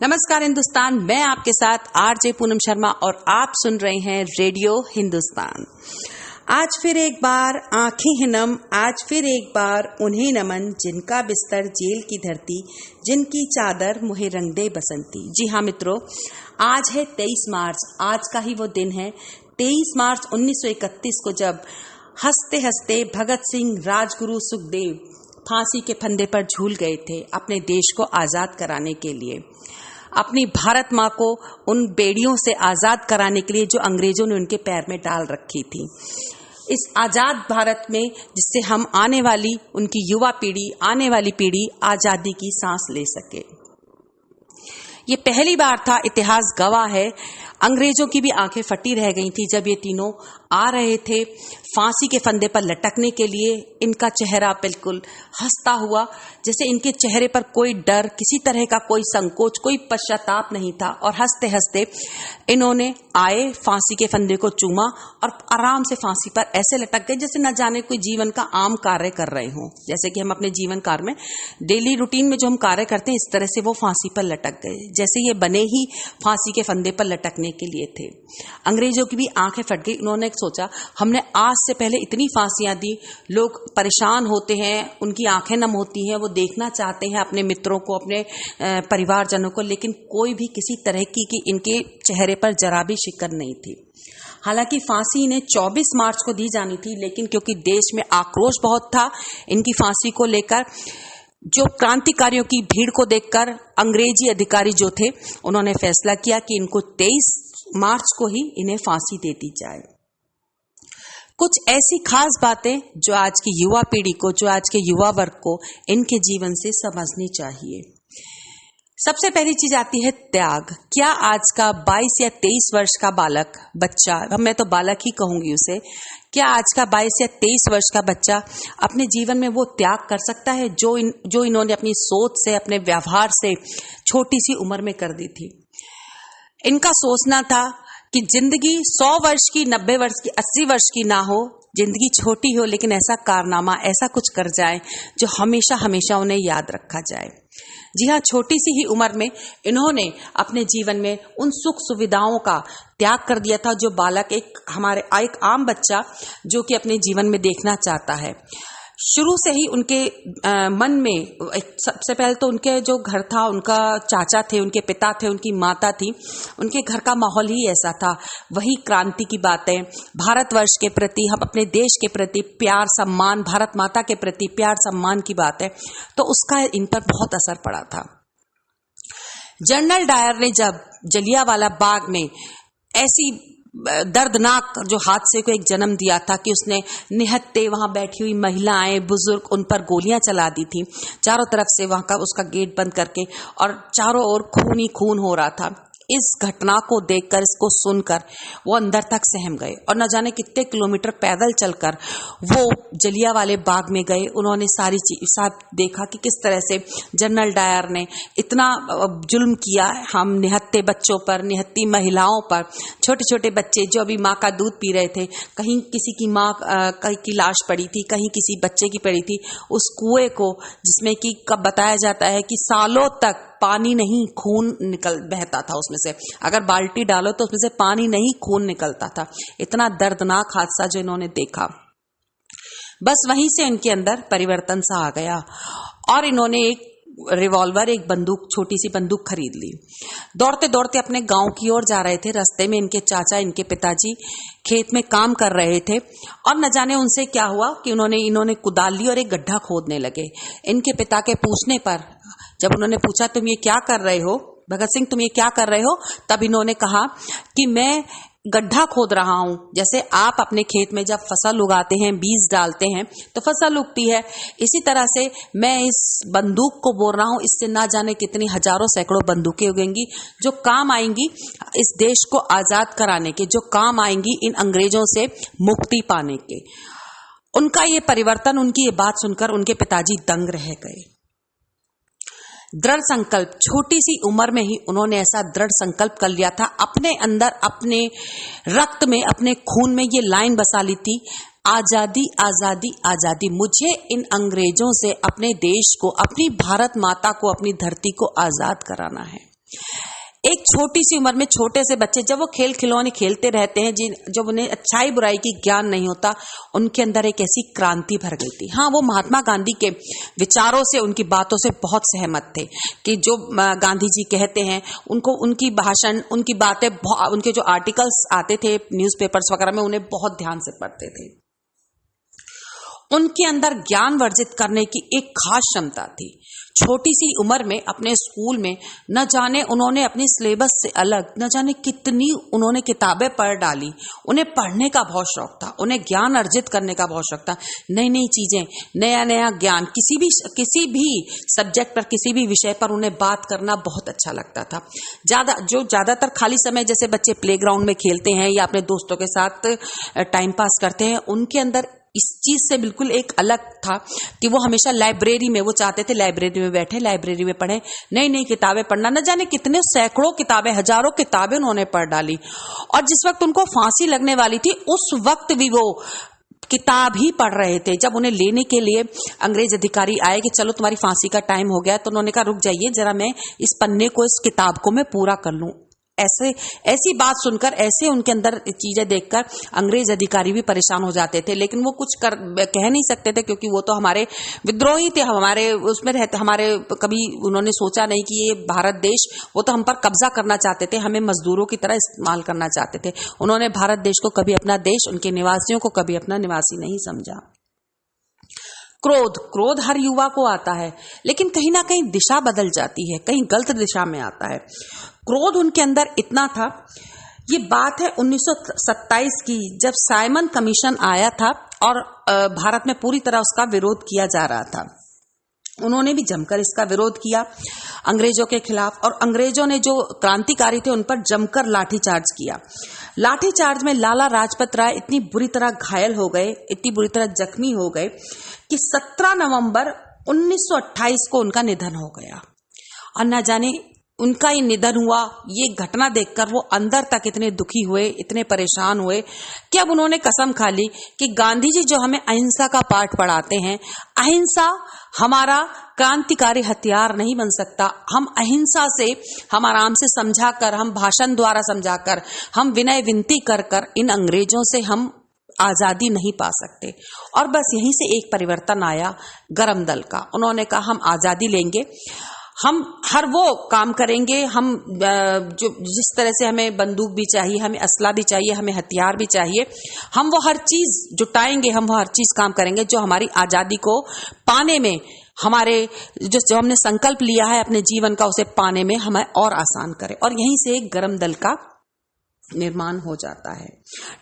नमस्कार हिंदुस्तान, मैं आपके साथ आरजे पूनम शर्मा और आप सुन रहे हैं रेडियो हिंदुस्तान। आज फिर एक बार आंखें हैं नम, आज फिर एक बार उन्हें नमन जिनका बिस्तर जेल की धरती, जिनकी चादर मुहे रंग दे बसंती। जी हाँ मित्रों, आज है 23 मार्च। आज का ही वो दिन है 23 मार्च 1931 को, जब हंसते हंसते भगत सिंह, राजगुरु, सुखदेव फांसी के फंदे पर झूल गए थे अपने देश को आजाद कराने के लिए, अपनी भारत माँ को उन बेड़ियों से आजाद कराने के लिए जो अंग्रेजों ने उनके पैर में डाल रखी थी। इस आजाद भारत में जिससे हम आने वाली उनकी युवा पीढ़ी, आने वाली पीढ़ी आजादी की सांस ले सके। ये पहली बार था, इतिहास गवाह है, अंग्रेजों की भी आंखें फटी रह गई थी जब ये तीनों आ रहे थे फांसी के फंदे पर लटकने के लिए। इनका चेहरा बिल्कुल हंसता हुआ, जैसे इनके चेहरे पर कोई डर, किसी तरह का कोई संकोच, कोई पश्चाताप नहीं था। और हंसते हंसते इन्होंने आए, फांसी के फंदे को चूमा और आराम से फांसी पर ऐसे लटक गए जैसे न जाने कोई जीवन का आम कार्य कर रहे हों। जैसे कि हम अपने जीवन कार्य में, डेली रूटीन में जो हम कार्य करते हैं, इस तरह से वो फांसी पर लटक गए, जैसे ये बने ही फांसी के फंदे पर लटकने के लिए थे। अंग्रेजों की भी आंखें फट गई। उन्होंने सोचा, हमने आज से पहले इतनी फांसियां दी, लोग परेशान होते हैं, उनकी आंखें नम होती हैं, वो देखना चाहते हैं अपने मित्रों को, अपने परिवारजनों को, लेकिन कोई भी किसी तरह की इनके चेहरे पर जरा भी शिकन नहीं थी। हालांकि फांसी इन्हें 24 मार्च को दी जानी थी, लेकिन क्योंकि देश में आक्रोश बहुत था इनकी फांसी को लेकर, जो क्रांतिकारियों की भीड़ को देखकर अंग्रेजी अधिकारी जो थे, उन्होंने फैसला किया कि इनको 23 मार्च को ही इन्हें फांसी दे दी जाए। कुछ ऐसी खास बातें जो आज की युवा पीढ़ी को, जो आज के युवा वर्ग को इनके जीवन से समझनी चाहिए। सबसे पहली चीज आती है त्याग। क्या आज का 22 या 23 वर्ष का बालक, बच्चा, मैं तो बालक ही कहूंगी उसे, क्या आज का 22 या 23 वर्ष का बच्चा अपने जीवन में वो त्याग कर सकता है जो इन्होंने अपनी सोच से, अपने व्यवहार से छोटी सी उम्र में कर दी थी? इनका सोचना था कि जिंदगी 100 वर्ष की, 90 वर्ष की, 80 वर्ष की ना हो, जिंदगी छोटी हो, लेकिन ऐसा कारनामा, ऐसा कुछ कर जाए जो हमेशा हमेशा उन्हें याद रखा जाए। जी हाँ, छोटी सी ही उम्र में इन्होंने अपने जीवन में उन सुख सुविधाओं का त्याग कर दिया था जो बालक, एक आम बच्चा जो कि अपने जीवन में देखना चाहता है। शुरू से ही उनके मन में, सबसे पहले तो उनके जो घर था, उनका चाचा थे, उनके पिता थे, उनकी माता थी, उनके घर का माहौल ही ऐसा था। वही क्रांति की बातें, भारतवर्ष के प्रति, हम अपने देश के प्रति प्यार सम्मान, भारत माता के प्रति प्यार सम्मान की बातें, तो उसका इन पर बहुत असर पड़ा था। जनरल डायर ने जब जलियांवाला बाग में ऐसी दर्दनाक जो हादसे को एक जन्म दिया था कि उसने निहत्ते वहां बैठी हुई महिलाएं, बुजुर्ग, उन पर गोलियां चला दी थी चारों तरफ से, वहां का उसका गेट बंद करके, और चारों ओर खून ही खून हो रहा था। इस घटना को देखकर, इसको सुनकर वो अंदर तक सहम गए और न जाने कितने किलोमीटर पैदल चलकर वो जलियांवाले बाग में गए। उन्होंने सारी चीज साथ देखा कि किस तरह से जनरल डायर ने इतना जुल्म किया हम निहत्ते बच्चों पर, निहत्ती महिलाओं पर, छोटे छोटे बच्चे जो अभी माँ का दूध पी रहे थे, कहीं किसी की माँ की लाश पड़ी थी, कहीं किसी बच्चे की पड़ी थी, उस कुएं को जिसमें कि कब बताया जाता है कि सालों तक पानी नहीं, खून बहता था उसमें से, अगर बाल्टी डालो तो उसमें से पानी नहीं, खून निकलता था। इतना दर्दनाक हादसा जो इन्होंने देखा, बस वहीं से इनके अंदर परिवर्तन सा आ गया और इन्होंने एक रिवॉल्वर, एक बंदूक, छोटी सी बंदूक खरीद ली। दौड़ते दौड़ते अपने गांव की ओर जा रहे थे। रास्ते में इनके चाचा, इनके पिताजी खेत में काम कर रहे थे और न जाने उनसे क्या हुआ कि इन्होंने कुदाल ली और एक गड्ढा खोदने लगे। इनके पिता के पूछने पर, जब उन्होंने पूछा तुम ये क्या कर रहे हो भगत सिंह, तुम ये क्या कर रहे हो, तब इन्होंने कहा कि मैं गड्ढा खोद रहा हूं। जैसे आप अपने खेत में जब फसल उगाते हैं, बीज डालते हैं तो फसल उगती है, इसी तरह से मैं इस बंदूक को बोल रहा हूं, इससे ना जाने कितनी हजारों सैकड़ों बंदूकें उगेंगी जो काम आएंगी इस देश को आजाद कराने के, जो काम आएंगी इन अंग्रेजों से मुक्ति पाने के। उनका ये परिवर्तन, उनकी ये बात सुनकर उनके पिताजी दंग रह गए। दृढ़ संकल्प, छोटी सी उम्र में ही उन्होंने ऐसा दृढ़ संकल्प कर लिया था, अपने अंदर, अपने रक्त में, अपने खून में ये लाइन बसा ली थी, आजादी आजादी आजादी। मुझे इन अंग्रेजों से अपने देश को, अपनी भारत माता को, अपनी धरती को आजाद कराना है। एक छोटी सी उम्र में छोटे से बच्चे जब वो खेल खिलौने खेलते रहते हैं, जब उन्हें अच्छाई बुराई की ज्ञान नहीं होता, उनके अंदर एक ऐसी क्रांति भर गई थी। हाँ, वो महात्मा गांधी के विचारों से, उनकी बातों से बहुत सहमत थे कि जो गांधी जी कहते हैं उनको, उनकी भाषण, उनकी बातें, उनके जो आर्टिकल्स आते थे न्यूज़पेपर्स वगैरह में, उन्हें बहुत ध्यान से पढ़ते थे। उनके अंदर ज्ञान वर्जित करने की एक खास क्षमता थी। छोटी सी उम्र में अपने स्कूल में न जाने उन्होंने अपनी सिलेबस से अलग न जाने कितनी उन्होंने किताबें पढ़ डाली। उन्हें पढ़ने का बहुत शौक था, उन्हें ज्ञान अर्जित करने का बहुत शौक था। नई नई चीजें, नया नया ज्ञान, किसी भी सब्जेक्ट पर, किसी भी विषय पर उन्हें बात करना बहुत अच्छा लगता था। ज्यादातर खाली समय जैसे बच्चे प्लेग्राउंड में खेलते हैं या अपने दोस्तों के साथ टाइम पास करते हैं, उनके अंदर इस चीज से बिल्कुल एक अलग था कि वो हमेशा लाइब्रेरी में, वो चाहते थे लाइब्रेरी में बैठे, लाइब्रेरी में पढ़े, नई नई किताबें पढ़ना, न जाने कितने सैकड़ों किताबें, हजारों किताबें उन्होंने पढ़ डाली। और जिस वक्त उनको फांसी लगने वाली थी, उस वक्त भी वो किताब ही पढ़ रहे थे। जब उन्हें लेने के लिए अंग्रेज अधिकारी आए कि चलो तुम्हारी फांसी का टाइम हो गया, तो उन्होंने कहा रुक जाइए जरा, मैं इस पन्ने को, इस किताब को मैं पूरा कर लूं। ऐसी बात सुनकर, ऐसे उनके अंदर चीजें देखकर अंग्रेज अधिकारी भी परेशान हो जाते थे, लेकिन वो कुछ कह नहीं सकते थे, क्योंकि वो तो हमारे विद्रोही थे, हमारे उसमें रहते, हमारे कभी उन्होंने सोचा नहीं कि ये भारत देश, वो तो हम पर कब्जा करना चाहते थे, हमें मजदूरों की तरह इस्तेमाल करना चाहते थे। उन्होंने भारत देश को कभी अपना देश, उनके निवासियों को कभी अपना निवासी नहीं समझा। क्रोध हर युवा को आता है, लेकिन कहीं ना कहीं दिशा बदल जाती है, कहीं गलत दिशा में आता है। क्रोध उनके अंदर इतना था, ये बात है 1927 की, जब साइमन कमीशन आया था और भारत में पूरी तरह उसका विरोध किया जा रहा था। उन्होंने भी जमकर इसका विरोध किया अंग्रेजों के खिलाफ, और अंग्रेजों ने जो क्रांतिकारी थे उन पर जमकर लाठीचार्ज किया। लाठीचार्ज में लाला लाजपत राय इतनी बुरी तरह घायल हो गए, इतनी बुरी तरह जख्मी हो गए कि 17 नवंबर 1928 को उनका निधन हो गया। और न जाने उनका ये निधन हुआ, ये घटना देखकर वो अंदर तक इतने दुखी हुए, इतने परेशान हुए कि अब उन्होंने कसम खा ली कि गांधी जी जो हमें अहिंसा का पाठ पढ़ाते हैं, अहिंसा हमारा क्रांतिकारी हथियार नहीं बन सकता। हम अहिंसा से, हम आराम से समझाकर, हम भाषण द्वारा समझाकर, हम विनय विनती कर कर इन अंग्रेजों से हम आजादी नहीं पा सकते। और बस यहीं से एक परिवर्तन आया गरम दल का। उन्होंने कहा हम आजादी लेंगे, हम हर वो काम करेंगे, हम जो जिस तरह से हमें बंदूक भी चाहिए, हमें असला भी चाहिए, हमें हथियार भी चाहिए, हम वो हर चीज जुटाएंगे, हम वो हर चीज काम करेंगे जो हमारी आजादी को पाने में, हमारे जो हमने संकल्प लिया है अपने जीवन का, उसे पाने में हमें और आसान करे। और यहीं से एक गरम दल का निर्माण हो जाता है।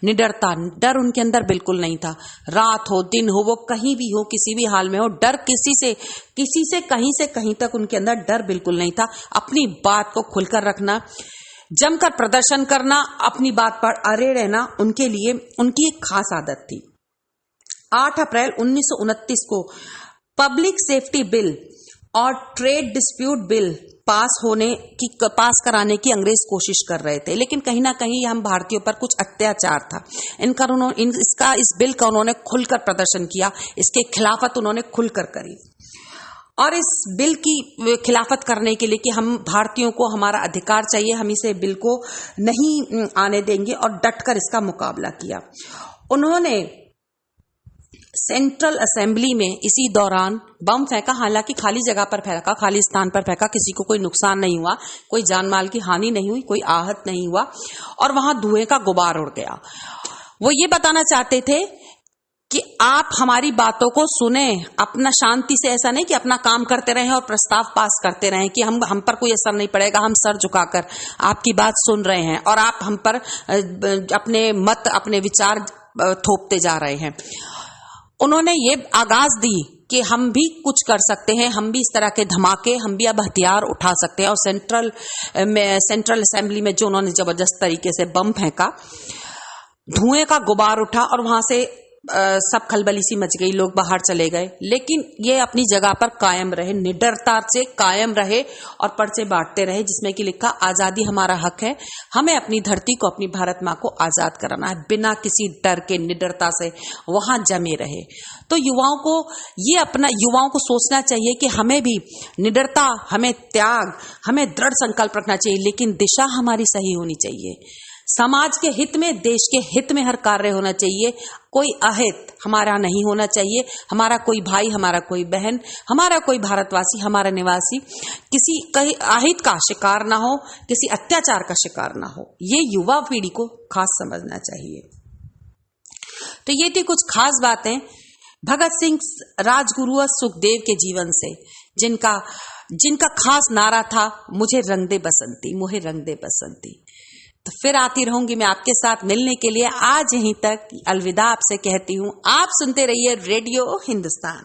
निडरता, डर उनके अंदर बिल्कुल नहीं था। रात हो दिन हो, वो कहीं भी हो, किसी भी हाल में हो, डर किसी से कहीं से कहीं तक उनके अंदर डर बिल्कुल नहीं था। अपनी बात को खुलकर रखना, जमकर प्रदर्शन करना, अपनी बात पर अड़े रहना उनके लिए उनकी एक खास आदत थी। 8 अप्रैल 1929 को पब्लिक सेफ्टी बिल और ट्रेड डिस्प्यूट बिल पास कराने की अंग्रेज कोशिश कर रहे थे, लेकिन कहीं ना कहीं हम भारतीयों पर कुछ अत्याचार था। इस बिल का उन्होंने खुलकर प्रदर्शन किया, इसके खिलाफत उन्होंने खुलकर करी। और इस बिल की खिलाफत करने के लिए कि हम भारतीयों को हमारा अधिकार चाहिए, हम इसे बिल को नहीं आने देंगे, और डटकर इसका मुकाबला किया। उन्होंने सेंट्रल असेंबली में इसी दौरान बम फेंका, हालांकि खाली जगह पर फेंका, खाली स्थान पर फेंका, किसी को कोई नुकसान नहीं हुआ, कोई जान माल की हानि नहीं हुई, कोई आहत नहीं हुआ, और वहां धुएं का गुबार उड़ गया। वो ये बताना चाहते थे कि आप हमारी बातों को सुने, अपना शांति से, ऐसा नहीं कि अपना काम करते रहें और प्रस्ताव पास करते रहें कि हम पर कोई असर नहीं पड़ेगा, हम सर झुकाकर आपकी बात सुन रहे हैं और आप हम पर अपने मत, अपने विचार थोपते जा रहे हैं। उन्होंने ये आगाज दी कि हम भी कुछ कर सकते हैं, हम भी इस तरह के धमाके, हम भी अब हथियार उठा सकते हैं। और सेंट्रल असेंबली में जो उन्होंने जबरदस्त तरीके से बम फेंका, धुएं का गुबार उठा और वहां से सब खलबली सी मच गई, लोग बाहर चले गए, लेकिन ये अपनी जगह पर कायम रहे, निडरता से कायम रहे और पर्चे बांटते रहे जिसमें कि लिखा आजादी हमारा हक है, हमें अपनी धरती को, अपनी भारत माँ को आजाद कराना है, बिना किसी डर के निडरता से वहां जमे रहे। तो युवाओं को सोचना चाहिए कि हमें भी निडरता, हमें त्याग, हमें दृढ़ संकल्प रखना चाहिए, लेकिन दिशा हमारी सही होनी चाहिए। समाज के हित में, देश के हित में हर कार्य होना चाहिए। कोई अहित हमारा नहीं होना चाहिए, हमारा कोई भाई, हमारा कोई बहन, हमारा कोई भारतवासी, हमारा निवासी किसी अहित का शिकार ना हो, किसी अत्याचार का शिकार ना हो। ये युवा पीढ़ी को खास समझना चाहिए। तो ये थी कुछ खास बातें भगत सिंह, राजगुरु और सुखदेव के जीवन से, जिनका खास नारा था, मुझे रंग दे बसंती, मुझे रंग दे बसंती। तो फिर आती रहूंगी मैं आपके साथ मिलने के लिए। आज यहीं तक अलविदा आपसे कहती हूँ। आप सुनते रहिए रेडियो हिंदुस्तान।